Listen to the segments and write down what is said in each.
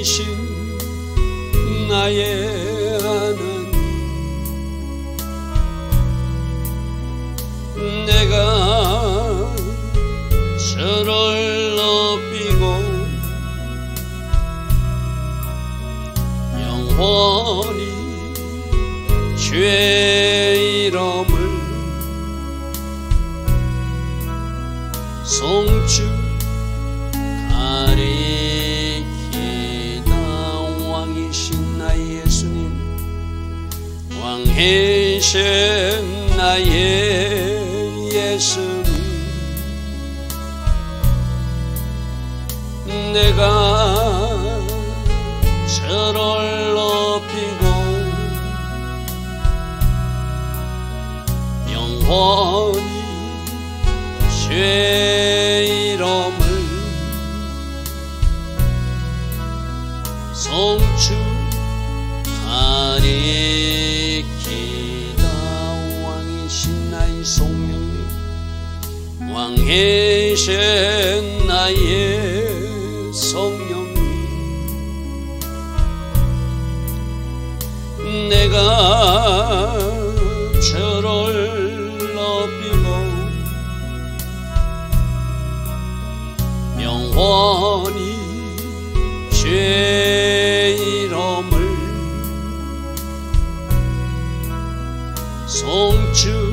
왕이신 나의 하나님, 내가 저를 높이고 영원히 주의 이름을 송축하리이다. 왕이신 나의 예수님, 왕이신 나의 예수님, 내가 저를 높이고 영원히 주의 이름을 송축하리이다. 왕이신 나의 성령님, 왕이신 나의 성령님, 내가 저를 높이고 영원히 주의 이름을 송축하리이다.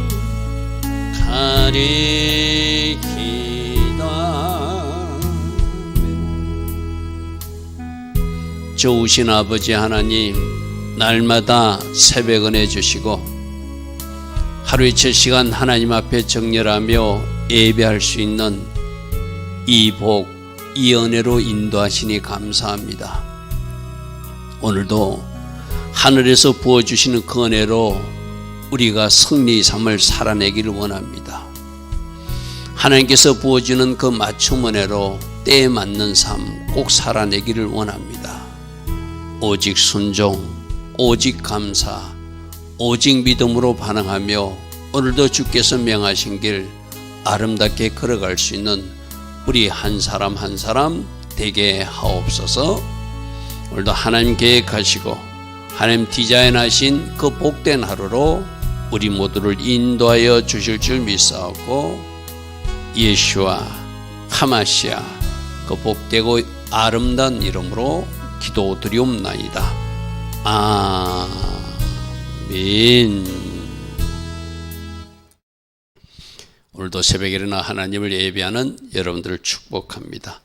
좋으신 아버지 하나님, 날마다 새벽 은혜 주시고 하루에 7시간 하나님 앞에 정렬하며 예배할 수 있는 이 복, 이 은혜로 인도하시니 감사합니다. 오늘도 하늘에서 부어주시는 그 은혜로 우리가 승리의 삶을 살아내기를 원합니다. 하나님께서 부어주는 그 맞춤 은혜로 때에 맞는 삶 꼭 살아내기를 원합니다. 오직 순종, 오직 감사, 오직 믿음으로 반응하며 오늘도 주께서 명하신 길 아름답게 걸어갈 수 있는 우리 한 사람 한 사람 되게 하옵소서. 오늘도 하나님 계획하시고 하나님 디자인하신 그 복된 하루로 우리 모두를 인도하여 주실 줄 믿사오고, 예수와 하마시아 그 복되고 아름다운 이름으로 기도드리옵나이다. 아멘. 오늘도 새벽에 일어나 하나님을 예배하는 여러분들을 축복합니다.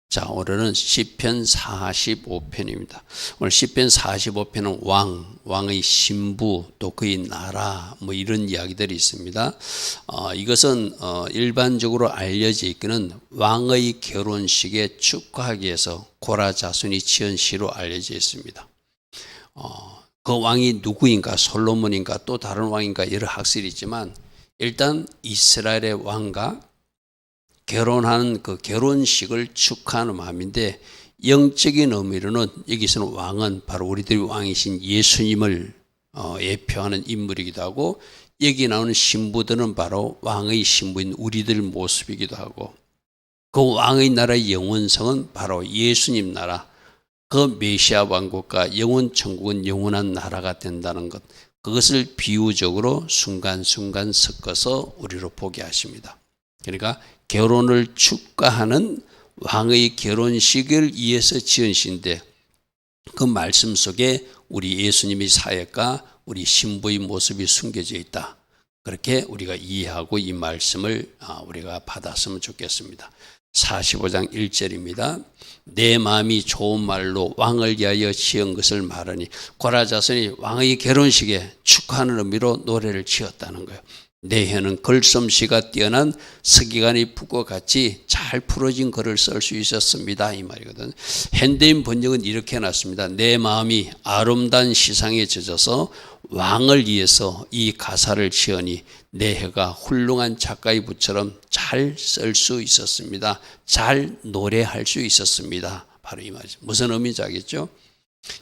자, 오늘은 시편 45편입니다. 오늘 시편 45편은 왕의 신부, 또 그의 나라, 이런 이야기들이 있습니다. 이것은 일반적으로 알려져 있기는 왕의 결혼식에 축하하기 위해서 고라 자손이 지은 시로 알려져 있습니다. 그 왕이 누구인가, 솔로몬인가 또 다른 왕인가 여러 학설이 있지만, 일단 이스라엘의 왕과 결혼하는 그 결혼식을 축하하는 마음인데, 영적인 의미로는 여기서는 왕은 바로 우리들의 왕이신 예수님을 예표하는 인물이기도 하고, 여기 나오는 신부들은 바로 왕의 신부인 우리들 모습이기도 하고, 그 왕의 나라의 영원성은 바로 예수님 나라, 그 메시아 왕국과 영원 천국은 영원한 나라가 된다는 것, 그것을 비유적으로 순간순간 섞어서 우리로 보게 하십니다. 그러니까 결혼을 축하하는 왕의 결혼식을 위해서 지은 시인데, 그 말씀 속에 우리 예수님의 사역과 우리 신부의 모습이 숨겨져 있다. 그렇게 우리가 이해하고 이 말씀을 우리가 받았으면 좋겠습니다. 45장 1절입니다. 내 마음이 좋은 말로 왕을 위하여 지은 것을 말하니, 고라 자손이 왕의 결혼식에 축하하는 의미로 노래를 지었다는 거예요. 내 혀는 글솜씨가 뛰어난 서기관의 붓과 같이 잘 풀어진 글을 쓸 수 있었습니다, 이 말이거든. 현대인 번역은 이렇게 해놨습니다. 내 마음이 아름다운 시상에 젖어서 왕을 위해서 이 가사를 지으니 내 혀가 훌륭한 작가의 붓처럼 잘 쓸 수 있었습니다. 잘 노래할 수 있었습니다. 바로 이 말이죠. 무슨 의미인지 알겠죠?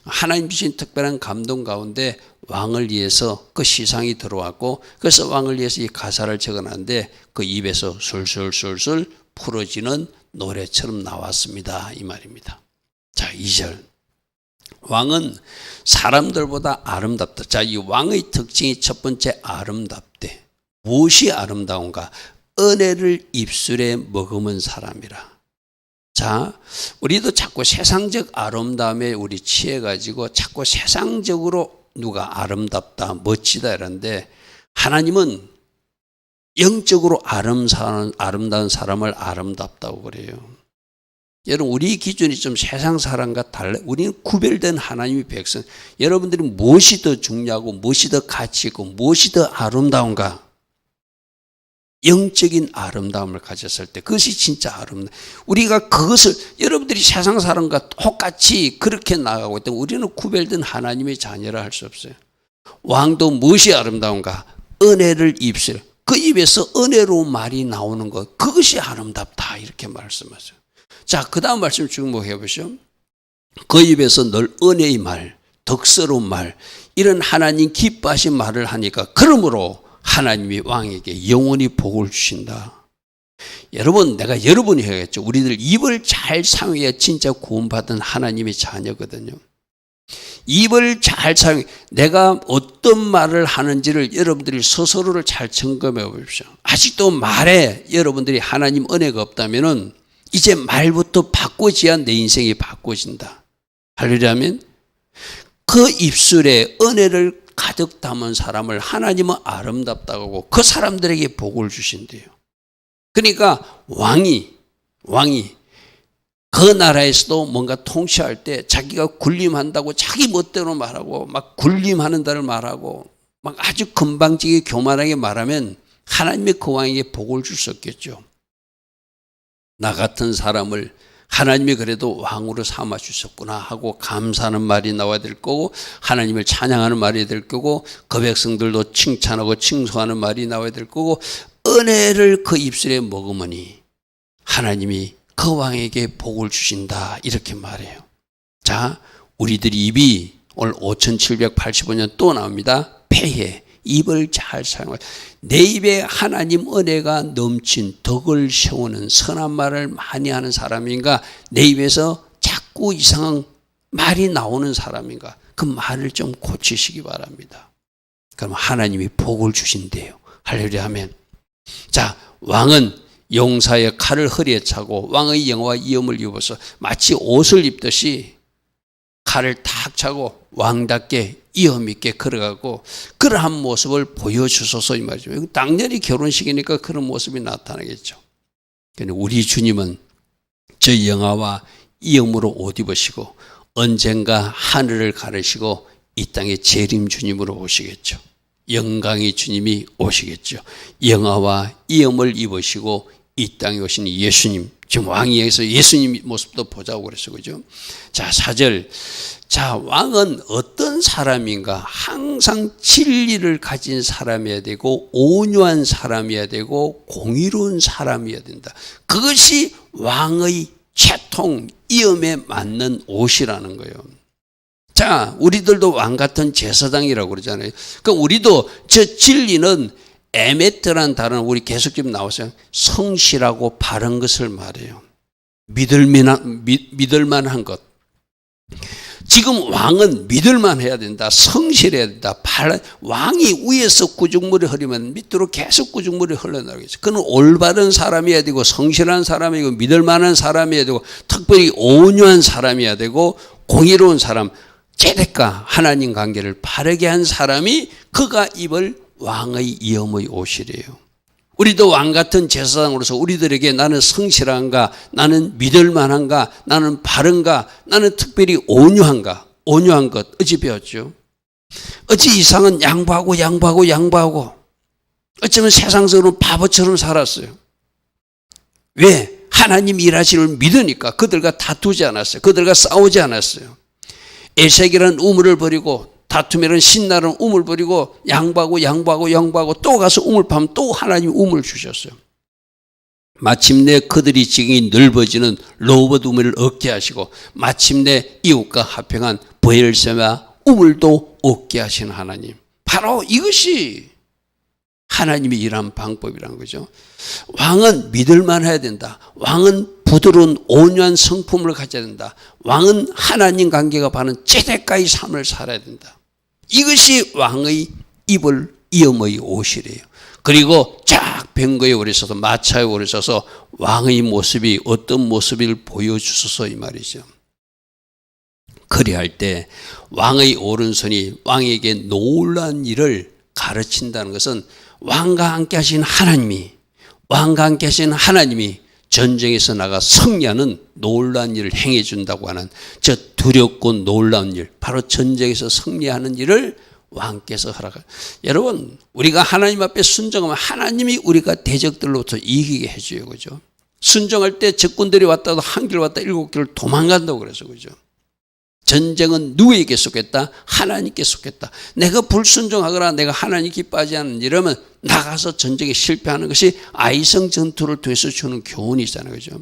하나님 주신 특별한 감동 가운데 왕을 위해서 그 시상이 들어왔고, 그래서 왕을 위해서 이 가사를 적어놨는데 그 입에서 술술술술 풀어지는 노래처럼 나왔습니다, 이 말입니다. 자, 2절. 왕은 사람들보다 아름답다. 자, 이 왕의 특징이 첫 번째 아름답대. 무엇이 아름다운가? 은혜를 입술에 머금은 사람이라. 자, 우리도 자꾸 세상적 아름다움에 우리 취해가지고 자꾸 세상적으로 누가 아름답다, 멋지다 이런데 하나님은 영적으로 아름다운 사람을 아름답다고 그래요. 여러분, 우리 기준이 좀 세상 사람과 달라. 우리는 구별된 하나님의 백성. 여러분들이 무엇이 더 중요하고 무엇이 더 가치 있고 무엇이 더 아름다운가? 영적인 아름다움을 가졌을 때 그것이 진짜 아름다워. 우리가 그것을 여러분들이 세상 사람과 똑같이 그렇게 나가고 있다면 우리는 구별된 하나님의 자녀라 할 수 없어요. 왕도 무엇이 아름다운가? 은혜를 입술. 그 입에서 은혜로운 말이 나오는 것. 그것이 아름답다 이렇게 말씀하세요. 자, 그 다음 말씀 주목해 보시죠. 그 입에서 늘 은혜의 말, 덕스러운 말, 이런 하나님 기뻐하신 말을 하니까 그러므로 하나님이 왕에게 영원히 복을 주신다. 여러분, 내가 여러분이 해야겠죠. 우리들 입을 잘 사용해야 진짜 구원받은 하나님의 자녀거든요. 입을 잘 사용해. 내가 어떤 말을 하는지를 여러분들이 스스로를 잘 점검해 보십시오. 아직도 말에 여러분들이 하나님 은혜가 없다면은 이제 말부터 바꿔줘야 내 인생이 바꿔진다. 할렐루야면 그 입술에 은혜를 가득 담은 사람을 하나님은 아름답다고 하고 그 사람들에게 복을 주신대요. 그러니까 왕이 그 나라에서도 뭔가 통치할 때 자기가 군림한다고 자기 멋대로 말하고 막 군림하는다를 말하고 막 아주 건방지게 교만하게 말하면 하나님의 그 왕에게 복을 줄 수 없겠죠. 나 같은 사람을 하나님이 그래도 왕으로 삼아 주셨구나 하고 감사하는 말이 나와야 될 거고 하나님을 찬양하는 말이 될 거고 그 백성들도 칭찬하고 칭송하는 말이 나와야 될 거고 은혜를 그 입술에 머금으니 하나님이 그 왕에게 복을 주신다 이렇게 말해요. 자, 우리들이 입이 오늘 5785년 또 나옵니다. 폐해. 입을 잘 사용할 내 입에 하나님 은혜가 넘친 덕을 세우는 선한 말을 많이 하는 사람인가 내 입에서 자꾸 이상한 말이 나오는 사람인가 그 말을 좀 고치시기 바랍니다. 그럼 하나님이 복을 주신대요. 할렐루야 아멘. 자, 왕은 용사의 칼을 허리에 차고 왕의 영화와 이음을 입어서 마치 옷을 입듯이 칼을 탁 차고 왕답게 이음 있게 걸어가고 그러한 모습을 보여주소서 이 말이죠. 당연히 결혼식이니까 그런 모습이 나타나겠죠. 그런데 우리 주님은 저 영화와 이음으로 옷 입으시고 언젠가 하늘을 가르시고 이 땅에 재림 주님으로 오시겠죠. 영광의 주님이 오시겠죠. 영화와 이음을 입으시고 이 땅에 오신 예수님, 지금 왕위에서 예수님 모습도 보자고 그랬어요. 그죠? 자, 4절. 자, 왕은 어떤 사람인가? 항상 진리를 가진 사람이어야 되고, 온유한 사람이어야 되고, 공의로운 사람이어야 된다. 그것이 왕의 채통, 이음에 맞는 옷이라는 거예요. 자, 우리들도 왕 같은 제사장이라고 그러잖아요. 그러니까 우리도 저 진리는 에메트란 단어는 우리 계속 좀 나오세요. 성실하고 바른 것을 말해요. 믿을만한 것. 지금 왕은 믿을만해야 된다. 성실해야 된다. 왕이 위에서 구죽물이 흐르면 밑으로 계속 구죽물이 흘러나가겠죠. 그는 올바른 사람이어야 되고 성실한 사람이고 믿을만한 사람이어야 되고 특별히 온유한 사람이어야 되고 공의로운 사람, 제대과 하나님 관계를 바르게 한 사람이 그가 입을 왕의 이음의 옷이래요. 우리도 왕 같은 제사장으로서 우리들에게 나는 성실한가, 나는 믿을 만한가, 나는 바른가, 나는 특별히 온유한가, 온유한 것 어찌 배웠죠? 어찌 이상은 양보하고 어쩌면 세상적으로 바보처럼 살았어요. 왜? 하나님 일하시는 믿으니까 그들과 다투지 않았어요. 그들과 싸우지 않았어요. 에색이라는 우물을 버리고 다툼이라는 신나는 우물 버리고 양보하고 또 가서 우물 파면 또 하나님 우물 주셨어요. 마침내 그들이 지경이 넓어지는 로봇 우물을 얻게 하시고 마침내 이웃과 합평한 브엘세바 우물도 얻게 하시는 하나님. 바로 이것이 하나님이 일한 방법이라는 거죠. 왕은 믿을만 해야 된다. 왕은 부드러운 온유한 성품을 가져야 된다. 왕은 하나님 관계가 바른 제데까의 삶을 살아야 된다. 이것이 왕의 입을 이음의 옷이래요. 그리고 쫙 병거에 오래 서서 마차에 오래 서서 왕의 모습이 어떤 모습을 보여주소서 이 말이죠. 그리할 때 왕의 오른손이 왕에게 놀라운 일을 가르친다는 것은 왕과 함께 하신 하나님이 전쟁에서 나가 승리하는 놀라운 일을 행해 준다고 하는 저 두렵고 놀라운 일, 바로 전쟁에서 승리하는 일을 왕께서 허락하라. 여러분, 우리가 하나님 앞에 순종하면 하나님이 우리가 대적들로부터 이기게 해줘요. 그죠? 순종할 때 적군들이 왔다도 한 길 왔다 7길을 도망간다고 그래서 그죠? 전쟁은 누구에게 속했다? 하나님께 속했다. 내가 불순종하거나 내가 하나님 기뻐하지 않는 이러면 나가서 전쟁에 실패하는 것이 아이성 전투를 통해서 주는 교훈이잖아요. 그죠?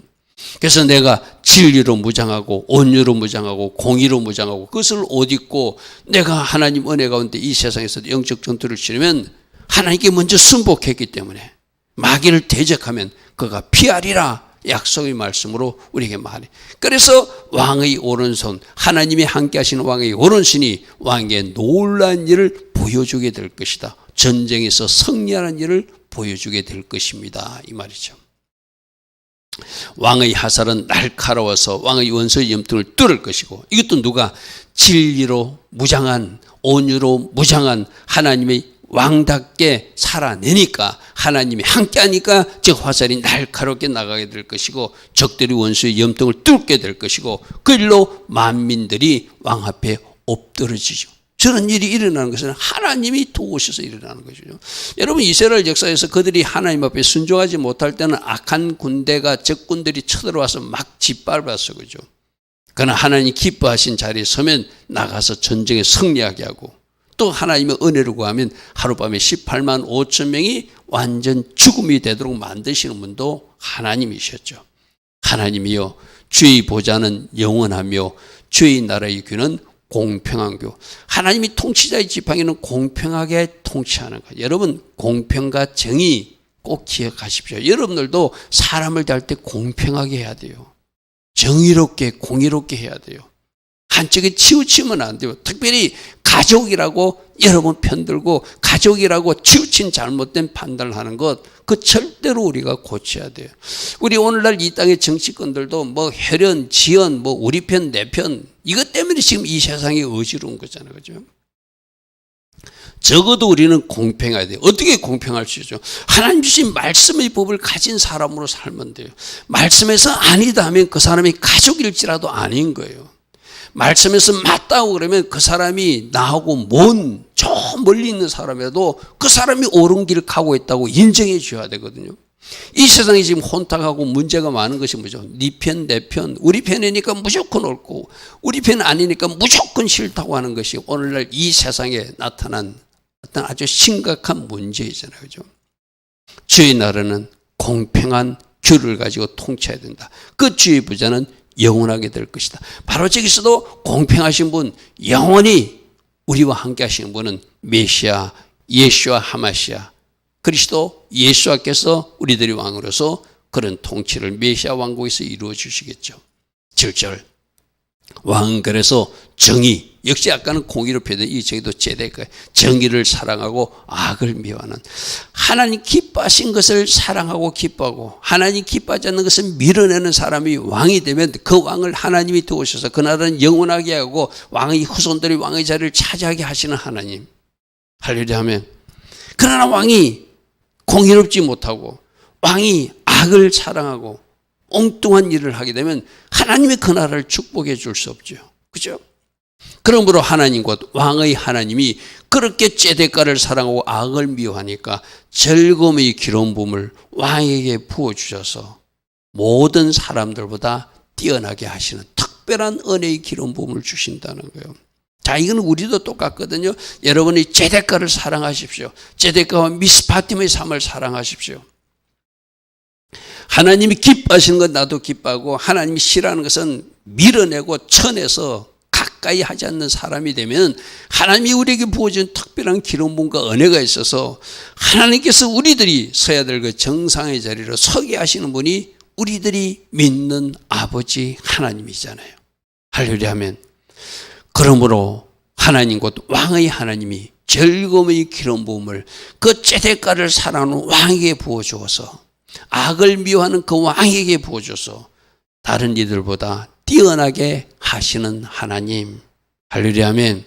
그래서 내가 진리로 무장하고 온유로 무장하고 공의로 무장하고 그것을 옷 입고 내가 하나님 은혜 가운데 이 세상에서 영적 전투를 치르면 하나님께 먼저 승복했기 때문에 마귀를 대적하면 그가 피하리라 약속의 말씀으로 우리에게 말해. 그래서 왕의 오른손, 하나님이 함께 하시는 왕의 오른손이 왕에게 놀라운 일을 보여주게 될 것이다. 전쟁에서 승리하는 일을 보여주게 될 것입니다. 이 말이죠. 왕의 하살은 날카로워서 왕의 원수의 염통을 뚫을 것이고, 이것도 누가? 진리로 무장한, 온유로 무장한 하나님의 왕답게 살아내니까, 하나님이 함께하니까 저 화살이 날카롭게 나가게 될 것이고 적들이 원수의 염통을 뚫게 될 것이고 그 일로 만민들이 왕 앞에 엎드러지죠. 저런 일이 일어나는 것은 하나님이 도우셔서 일어나는 것이죠. 여러분, 이스라엘 역사에서 그들이 하나님 앞에 순종하지 못할 때는 악한 군대가, 적군들이 쳐들어와서 막 짓밟았어. 그죠? 그러나 하나님 기뻐하신 자리에 서면 나가서 전쟁에 승리하게 하고, 또 하나님의 은혜를 구하면 하룻밤에 18만 5천 명이 완전 죽음이 되도록 만드시는 분도 하나님이셨죠. 하나님이요, 주의 보좌는 영원하며 주의 나라의 귀는 공평한 교. 하나님이 통치자의 지팡이는 공평하게 통치하는 것. 여러분, 공평과 정의 꼭 기억하십시오. 여러분들도 사람을 대할 때 공평하게 해야 돼요. 정의롭게, 공의롭게 해야 돼요. 한쪽에 치우치면 안 돼요. 특별히 가족이라고 여러분 편들고 가족이라고 치우친 잘못된 판단을 하는 것, 그 절대로 우리가 고쳐야 돼요. 우리 오늘날 이 땅의 정치권들도 뭐 혈연, 지연, 뭐 우리 편, 내 편, 이것 때문에 지금 이 세상이 어지러운 거잖아요. 그죠? 적어도 우리는 공평해야 돼요. 어떻게 공평할 수 있죠? 하나님 주신 말씀의 법을 가진 사람으로 살면 돼요. 말씀에서 아니다 하면 그 사람이 가족일지라도 아닌 거예요. 말씀에서 맞다고 그러면 그 사람이 나하고 저 멀리 있는 사람이라도 그 사람이 옳은 길을 가고 있다고 인정해 줘야 되거든요. 이 세상에 지금 혼탁하고 문제가 많은 것이 뭐죠? 네 편, 내 편, 우리 편이니까 무조건 옳고 우리 편 아니니까 무조건 싫다고 하는 것이 오늘날 이 세상에 나타난 어떤 아주 심각한 문제이잖아요. 그죠? 주의 나라는 공평한 규를 가지고 통치해야 된다. 그 주의 부자는 영원하게 될 것이다. 바로 저기서도 공평하신 분, 영원히 우리와 함께 하시는 분은 메시아, 예수와 하마시아, 그리스도 예수와께서 우리들의 왕으로서 그런 통치를 메시아 왕국에서 이루어 주시겠죠. 7절, 왕은 그래서 정의, 역시 아까는 공의로 표현된 이 정의도 제대가 정의를 사랑하고 악을 미워하는, 하나님 기뻐하신 것을 사랑하고 기뻐하고 하나님 기뻐하지 않는 것을 밀어내는 사람이 왕이 되면 그 왕을 하나님이 두오셔서 그 나라는 영원하게 하고 왕의 후손들이 왕의 자리를 차지하게 하시는 하나님. 할렐루야 하면, 그러나 왕이 공의롭지 못하고 왕이 악을 사랑하고 엉뚱한 일을 하게 되면 하나님의 그 나라를 축복해 줄 수 없죠. 그죠? 그러므로 하나님과 왕의 하나님이 그렇게 째대가를 사랑하고 악을 미워하니까 즐거움의 기름 부음을 왕에게 부어주셔서 모든 사람들보다 뛰어나게 하시는 특별한 은혜의 기름 부음을 주신다는 거예요. 자, 이건 우리도 똑같거든요. 여러분이 째대가를 사랑하십시오. 째대가와 미스파팀의 삶을 사랑하십시오. 하나님이 기뻐하시는 건 나도 기뻐하고 하나님이 싫어하는 것은 밀어내고 쳐내서 가까이 하지 않는 사람이 되면 하나님이 우리에게 부어준 특별한 기름 부음과 은혜가 있어서 하나님께서 우리들이 서야 될 그 정상의 자리로 서게 하시는 분이 우리들이 믿는 아버지 하나님이잖아요. 할렐루야 하면, 그러므로 하나님 곧 왕의 하나님이 즐거움의 기름 부음을 그 제대가를 사랑하는 왕에게 부어주어서, 악을 미워하는 그 왕에게 부어줘서 다른 이들보다 뛰어나게 하시는 하나님. 할렐루야 하면,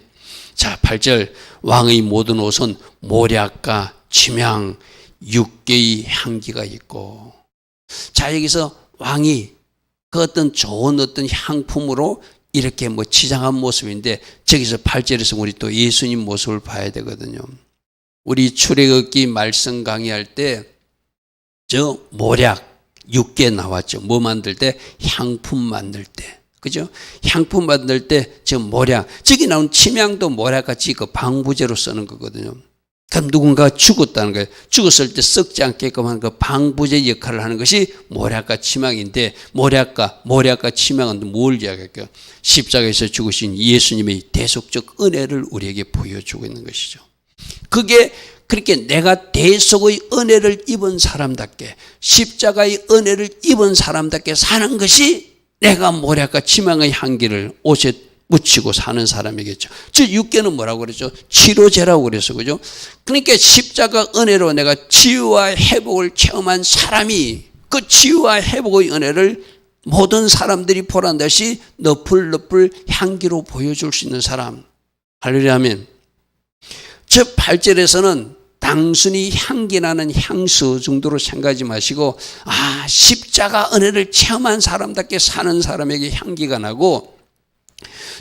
자 8절, 왕의 모든 옷은 모략과 침향 6개의 향기가 있고. 자 여기서 왕이 그 어떤 좋은 어떤 향품으로 이렇게 뭐 치장한 모습인데, 저기서 8절에서 우리 또 예수님 모습을 봐야 되거든요. 우리 출애굽기 말씀 강의할 때 저 모략 6개 나왔죠. 뭐 만들 때? 향품 만들 때. 그죠? 향품 만들 때 저 모략, 저기 나온 침향도 모략같이 그 방부제로 쓰는 거거든요. 그럼 누군가가 죽었다는 거예요. 죽었을 때 썩지 않게끔 하는 그 방부제 역할을 하는 것이 모략과 침향인데, 모략과 침향은 뭘 이야기할까요? 십자가에서 죽으신 예수님의 대속적 은혜를 우리에게 보여주고 있는 것이죠. 그게 그렇게 내가 대속의 은혜를 입은 사람답게, 십자가의 은혜를 입은 사람답게 사는 것이 내가 모략과 침향의 향기를 옷에 묻히고 사는 사람이겠죠. 즉 6개는 뭐라고 그랬죠? 치료제라고 그랬어. 그죠? 그러니까 십자가 은혜로 내가 치유와 회복을 체험한 사람이 그 치유와 회복의 은혜를 모든 사람들이 보란 듯이 너풀너풀 향기로 보여줄 수 있는 사람. 할렐루야 하면, 저 8절에서는 단순히 향기 나는 향수 정도로 생각하지 마시고, 십자가 은혜를 체험한 사람답게 사는 사람에게 향기가 나고,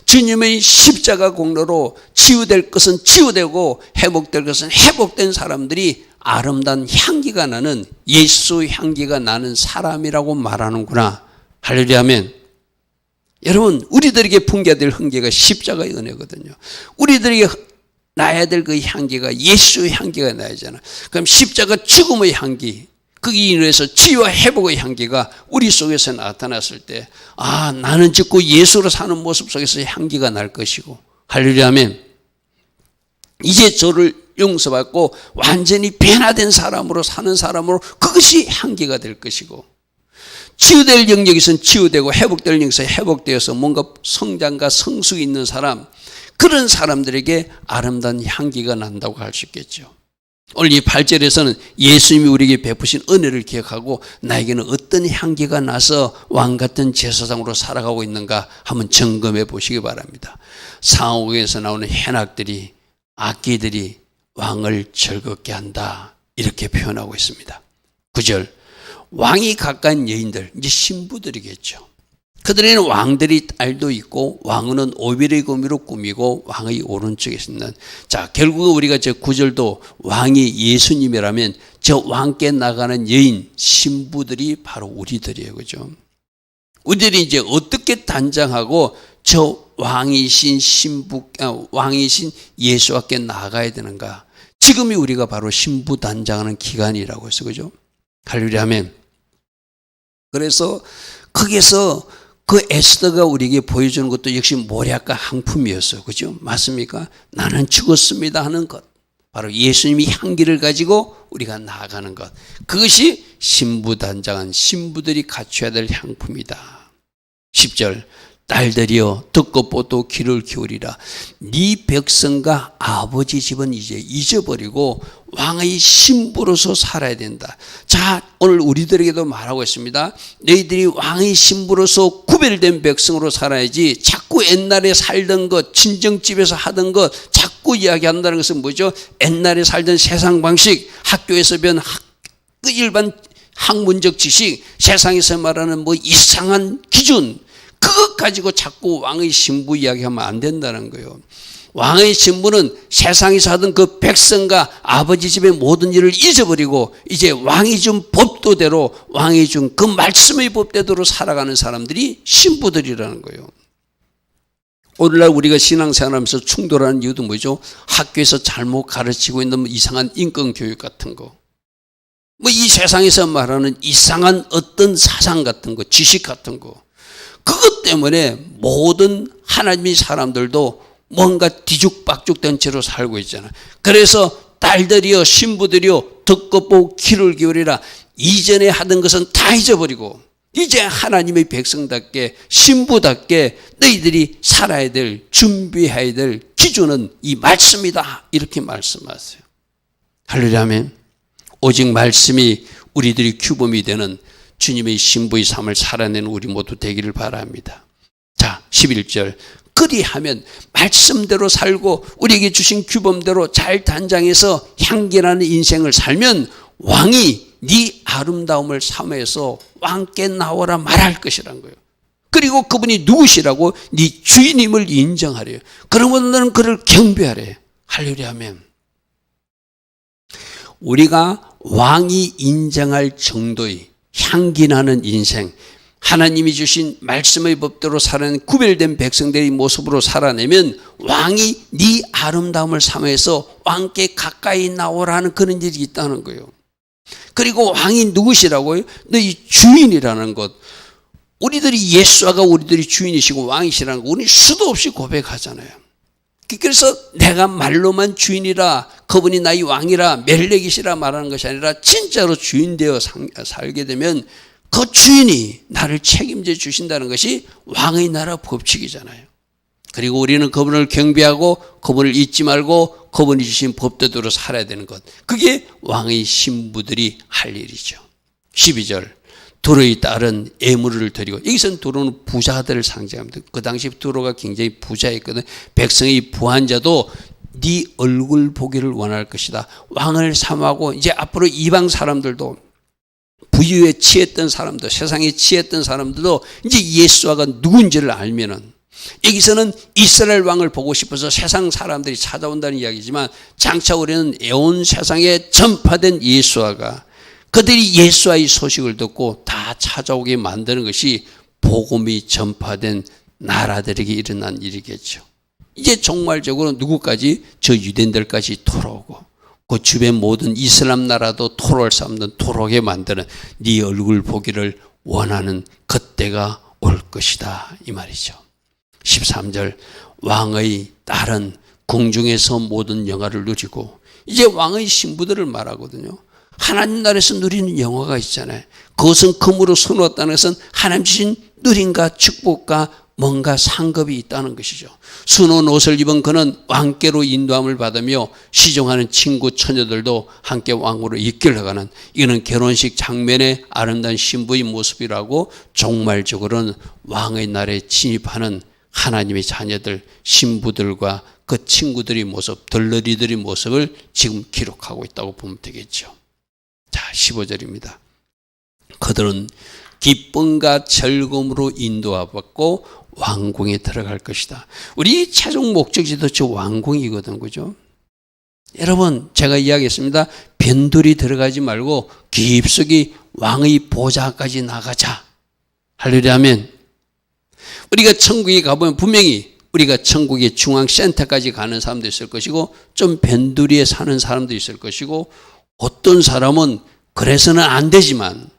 주님의 십자가 공로로 치유될 것은 치유되고 회복될 것은 회복된 사람들이 아름다운 향기가 나는, 예수 향기가 나는 사람이라고 말하는구나. 할렐루야 하면, 여러분 우리들에게 풍겨될 흥기가 십자가의 은혜거든요. 우리들에게 나야 될 그 향기가 예수의 향기가 나야 되잖아. 그럼 십자가 죽음의 향기, 거기에 인해서 치유와 회복의 향기가 우리 속에서 나타났을 때, 나는 죽고 예수로 사는 모습 속에서 향기가 날 것이고, 할렐루야 하면, 이제 저를 용서받고 완전히 변화된 사람으로 사는 사람으로 그것이 향기가 될 것이고, 치유될 영역에서는 치유되고 회복될 영역에서 회복되어서 뭔가 성장과 성숙이 있는 사람, 그런 사람들에게 아름다운 향기가 난다고 할 수 있겠죠. 오늘 이 8절에서는 예수님이 우리에게 베푸신 은혜를 기억하고 나에게는 어떤 향기가 나서 왕같은 제사장으로 살아가고 있는가 한번 점검해 보시기 바랍니다. 상옥에서 나오는 hen악들이, 악기들이 왕을 즐겁게 한다, 이렇게 표현하고 있습니다. 9절, 왕이 가까운 여인들, 이제 신부들이겠죠. 그들에는 왕들이 딸도 있고 왕은 오빌의 고미로 꾸미고 왕의 오른쪽에 있는, 자 결국 우리가 저 9절도 왕이 예수님이라면 저 왕께 나가는 여인 신부들이 바로 우리들이에요. 그죠? 우리들이 이제 어떻게 단장하고 저 왕이신 왕이신 예수 앞에 나가야 되는가? 지금이 우리가 바로 신부 단장하는 기간이라고 해서, 그죠? 할렐루야 하면, 그래서 거기에서 그 에스더가 우리에게 보여주는 것도 역시 모략과 향품이었어요. 그죠? 맞습니까? 나는 죽었습니다 하는 것, 바로 예수님이 향기를 가지고 우리가 나아가는 것, 그것이 신부단장한 신부들이 갖춰야 될 향품이다. 10절, 딸들이여 듣고 보도 귀를 기울이라. 네 백성과 아버지 집은 이제 잊어버리고 왕의 신부로서 살아야 된다. 자, 오늘 우리들에게도 말하고 있습니다. 너희들이 왕의 신부로서 구별된 백성으로 살아야지, 자꾸 옛날에 살던 것, 친정집에서 하던 것 자꾸 이야기한다는 것은 뭐죠? 옛날에 살던 세상 방식, 학교에서 배운 일반 학문적 지식, 세상에서 말하는 뭐 이상한 기준, 그것 가지고 자꾸 왕의 신부 이야기하면 안 된다는 거예요. 왕의 신부는 세상에서 하던 그 백성과 아버지 집의 모든 일을 잊어버리고 이제 왕이 준 법도대로, 왕이 준 그 말씀의 법대로 살아가는 사람들이 신부들이라는 거예요. 오늘날 우리가 신앙생활하면서 충돌하는 이유도 뭐죠? 학교에서 잘못 가르치고 있는 이상한 인권교육 같은 거, 뭐 이 세상에서 말하는 이상한 어떤 사상 같은 거, 지식 같은 거, 그것 때문에 모든 하나님의 사람들도 뭔가 뒤죽박죽된 채로 살고 있잖아. 그래서 딸들이여 신부들이여 듣고 보고 귀를 기울이라. 이전에 하던 것은 다 잊어버리고 이제 하나님의 백성답게 신부답게 너희들이 살아야 될, 준비해야 될 기준은 이 말씀이다. 이렇게 말씀하세요. 할렐루야 아멘. 오직 말씀이 우리들이 규범이 되는 주님의 신부의 삶을 살아내는 우리 모두 되기를 바랍니다. 자, 11절. 그리하면 말씀대로 살고 우리에게 주신 규범대로 잘 단장해서 향기나는 인생을 살면 왕이 네 아름다움을 삼아서 왕께 나오라 말할 것이란 거예요. 그리고 그분이 누구시라고? 네 주인임을 인정하래요. 그러면 너는 그를 경배하래. 할렐루야 아멘. 우리가 왕이 인정할 정도의 향기나는 인생, 하나님이 주신 말씀의 법대로 살아낸 구별된 백성들의 모습으로 살아내면 왕이 네 아름다움을 삼아서 왕께 가까이 나오라는 그런 일이 있다는 거예요. 그리고 왕이 누구시라고요? 너희 주인이라는 것. 우리들이 예수가 우리들이 주인이시고 왕이시라는 거 우리 수도 없이 고백하잖아요. 그래서 내가 말로만 주인이라, 그분이 나의 왕이라, 멜렉이시라 말하는 것이 아니라 진짜로 주인 되어 살게 되면 그 주인이 나를 책임져 주신다는 것이 왕의 나라 법칙이잖아요. 그리고 우리는 그분을 경배하고 그분을 잊지 말고 그분이 주신 법대로 살아야 되는 것. 그게 왕의 신부들이 할 일이죠. 12절. 두로의 딸은 예물을 드리고, 여기서는 두로는 부자들을 상징합니다. 그 당시 두로가 굉장히 부자였거든. 백성의 부한자도 네 얼굴 보기를 원할 것이다. 왕을 삼하고 이제 앞으로 이방 사람들도, 부유에 취했던 사람들, 세상에 취했던 사람들도 이제 예수가 누군지를 알면은, 여기서는 이스라엘 왕을 보고 싶어서 세상 사람들이 찾아온다는 이야기지만 장차 우리는 온 세상에 전파된 예수가, 그들이 예수의 소식을 듣고 다 찾아오게 만드는 것이 복음이 전파된 나라들에게 일어난 일이겠죠. 이제 종말적으로 누구까지? 저 유대인들까지 돌아오고 그 주변 모든 이슬람 나라도 토로할 사람들은 토록에 만드는 네 얼굴 보기를 원하는 그때가 올 것이다 이 말이죠. 13절. 왕의 딸은 궁중에서 모든 영화를 누리고, 이제 왕의 신부들을 말하거든요. 하나님 나라에서 누리는 영화가 있잖아요. 그것은 금으로 수놓았다는 것은 하나님 주신 누림과 축복과 뭔가 상급이 있다는 것이죠. 수놓은 옷을 입은 그는 왕께로 인도함을 받으며 시종하는 친구 처녀들도 함께 왕으로 이끌어가는, 이거는 결혼식 장면의 아름다운 신부의 모습이라고, 종말적으로는 왕의 날에 진입하는 하나님의 자녀들, 신부들과 그 친구들의 모습, 덜러리들의 모습을 지금 기록하고 있다고 보면 되겠죠. 자, 15절입니다. 그들은 기쁨과 즐거움으로 인도받고 왕궁에 들어갈 것이다. 우리 최종 목적지 도대체 왕궁이거든, 그죠? 여러분, 제가 이야기했습니다. 변두리 들어가지 말고 깊숙이 왕의 보좌까지 나가자. 할렐루야 아멘. 우리가 천국에 가보면 분명히 우리가 천국의 중앙센터까지 가는 사람도 있을 것이고, 좀 변두리에 사는 사람도 있을 것이고, 어떤 사람은 그래서는 안 되지만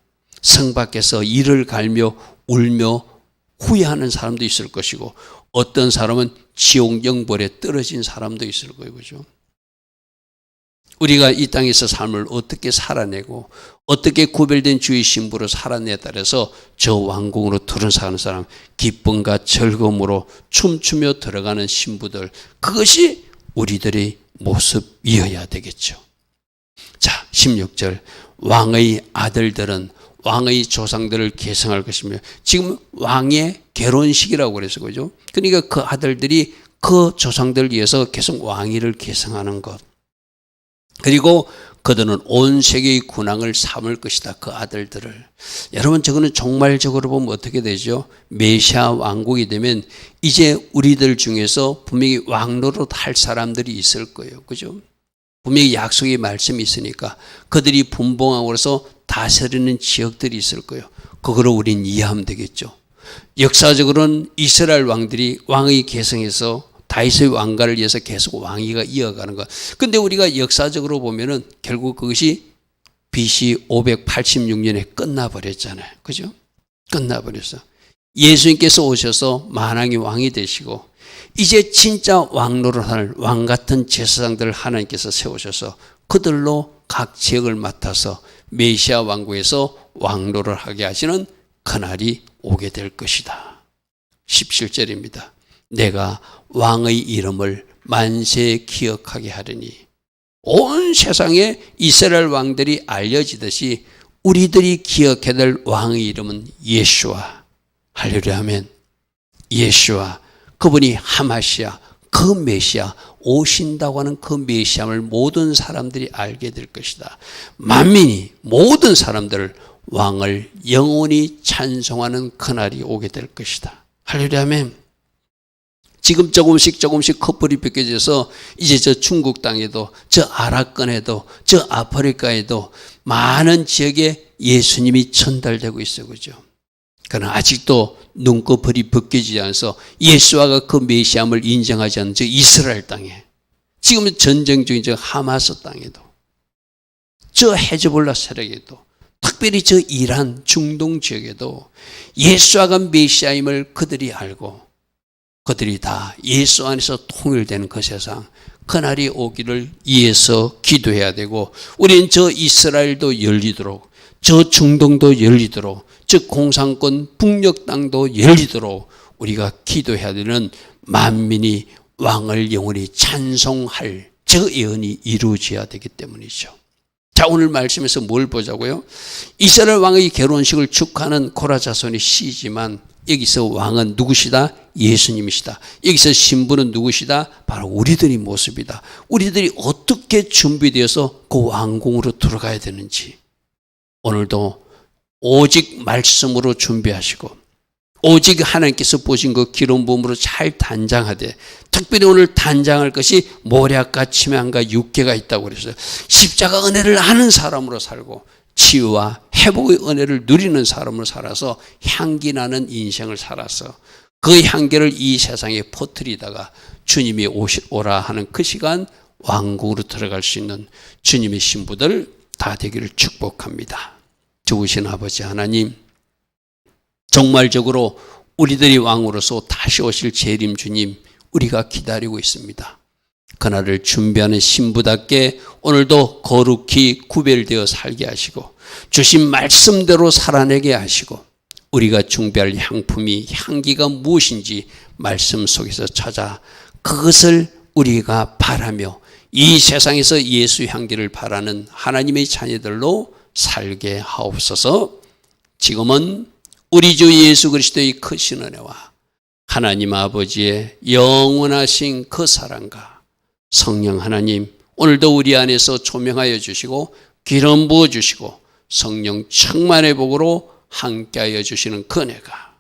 성 밖에서 이를 갈며 울며 후회하는 사람도 있을 것이고, 어떤 사람은 지옥 영벌에 떨어진 사람도 있을 거예요. 그죠? 우리가 이 땅에서 삶을 어떻게 살아내고 어떻게 구별된 주의 신부로 살아내에 따라서 저 왕궁으로 들어가는 사람, 기쁨과 즐거움으로 춤추며 들어가는 신부들, 그것이 우리들의 모습이어야 되겠죠. 자, 16절. 왕의 아들들은 왕의 조상들을 계승할 것이며, 지금 왕의 결혼식이라고 그래서 그죠? 그러니까 그 아들들이 그 조상들을 위해서 계속 왕위를 계승하는 것. 그리고 그들은 온 세계의 군왕을 삼을 것이다. 그 아들들을. 여러분, 저거는 종말적으로 보면 어떻게 되죠? 메시아 왕국이 되면 이제 우리들 중에서 분명히 왕노릇 할 사람들이 있을 거예요. 그죠? 분명히 약속의 말씀이 있으니까 그들이 분봉함으로써 다스리는 지역들이 있을 거예요. 그거를 우린 이해하면 되겠죠. 역사적으로는 이스라엘 왕들이 왕의 계승에서 다윗의 왕가를 위해서 계속 왕위가 이어가는 것. 근데 우리가 역사적으로 보면은 결국 그것이 BC 586년에 끝나버렸잖아요. 그죠? 끝나버렸어. 예수님께서 오셔서 만왕의 왕이 되시고, 이제 진짜 왕노릇할 왕 같은 제사장들을 하나님께서 세우셔서 그들로 각 지역을 맡아서 메시아 왕국에서 왕노릇하게 하시는 그날이 오게 될 것이다. 17절입니다. 내가 왕의 이름을 만세에 기억하게 하리니 온 세상에 이스라엘 왕들이 알려지듯이 우리들이 기억해야 될 왕의 이름은 예수와. 할렐루야 아멘. 예수와 그분이 하마시아 그 메시아 오신다고 하는 그 메시아를 모든 사람들이 알게 될 것이다. 만민이 모든 사람들을 왕을 영원히 찬송하는 그날이 오게 될 것이다. 할렐루야 아멘. 지금 조금씩 커플이 벗겨져서 이제 저 중국 땅에도 저 아랍권에도 저 아프리카에도 많은 지역에 예수님이 전달되고 있어요. 그죠? 그러나 아직도 눈꺼풀이 벗겨지지 않아서 예수와가 그 메시아를 인정하지 않는 저 이스라엘 땅에, 지금 전쟁 중인 저 하마스 땅에도, 저 헤즈볼라 세력에도, 특별히 저 이란 중동 지역에도 예수와가 메시아임을 그들이 알고 그들이 다 예수 안에서 통일되는 그 세상, 그날이 오기를 위해서 기도해야 되고, 우리는 저 이스라엘도 열리도록, 저 중동도 열리도록, 저 공산권 북녘 땅도 열리도록 우리가 기도해야 되는, 만민이 왕을 영원히 찬송할 저 예언이 이루어져야 되기 때문이죠. 자, 오늘 말씀에서 뭘 보자고요? 이스라엘 왕의 결혼식을 축하하는 고라 자손의 시지만 여기서 왕은 누구시다? 예수님이시다. 여기서 신부는 누구시다? 바로 우리들의 모습이다. 우리들이 어떻게 준비되어서 그 왕궁으로 들어가야 되는지 오늘도 오직 말씀으로 준비하시고, 오직 하나님께서 보신 그 기름 부음으로 잘 단장하되, 특별히 오늘 단장할 것이 모략과 치매함과 육계가 있다고 그랬어요. 십자가 은혜를 아는 사람으로 살고 치유와 회복의 은혜를 누리는 사람으로 살아서 향기 나는 인생을 살아서 그 향기를 이 세상에 퍼뜨리다가 주님이 오라 하는 그 시간 왕궁으로 들어갈 수 있는 주님의 신부들 다 되기를 축복합니다. 좋으신 아버지 하나님, 정말적으로 우리들이 왕으로서 다시 오실 재림 주님 우리가 기다리고 있습니다. 그날을 준비하는 신부답게 오늘도 거룩히 구별되어 살게 하시고 주신 말씀대로 살아내게 하시고, 우리가 준비할 향품이 향기가 무엇인지 말씀 속에서 찾아 그것을 우리가 바라며 이 세상에서 예수 향기를 바라는 하나님의 자녀들로 살게 하옵소서. 지금은 우리 주 예수 그리스도의 크신 은혜와 하나님 아버지의 영원하신 그 사랑과 성령 하나님, 오늘도 우리 안에서 조명하여 주시고 기름 부어 주시고 성령 충만의 복으로 함께하여 주시는 그 은혜가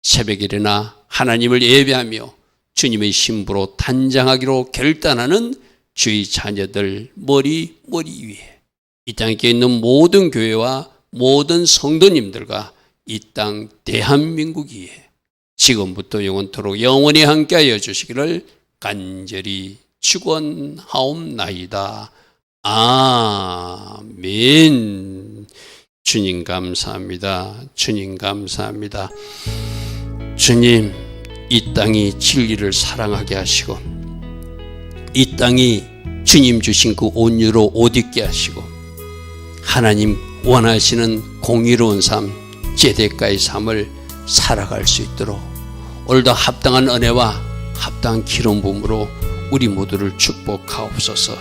새벽에 일어나 하나님을 예배하며 주님의 신부로 단장하기로 결단하는 주의 자녀들 머리 위에, 이 땅에 있는 모든 교회와 모든 성도님들과 이 땅 대한민국 위에 지금부터 영원토록 영원히 함께하여 주시기를 간절히 축원하옵나이다. 아멘. 주님 감사합니다. 주님 감사합니다. 주님, 이 땅이 진리를 사랑하게 하시고 이 땅이 주님 주신 그 온유로 옷 입게 하시고 하나님 원하시는 공의로운 삶, 제대가의 삶을 살아갈 수 있도록 오늘도 합당한 은혜와 합당한 기름 부음으로 우리 모두를 축복하옵소서.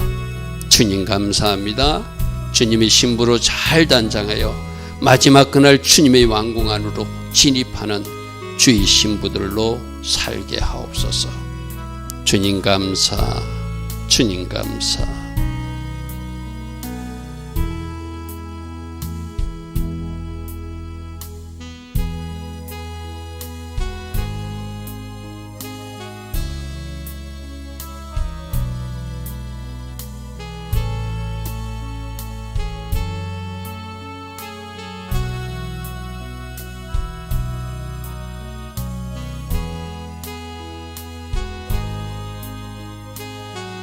주님 감사합니다. 주님의 신부로 잘 단장하여 마지막 그날 주님의 왕궁 안으로 진입하는 주의 신부들로 살게 하옵소서. 주님 감사, 주님 감사.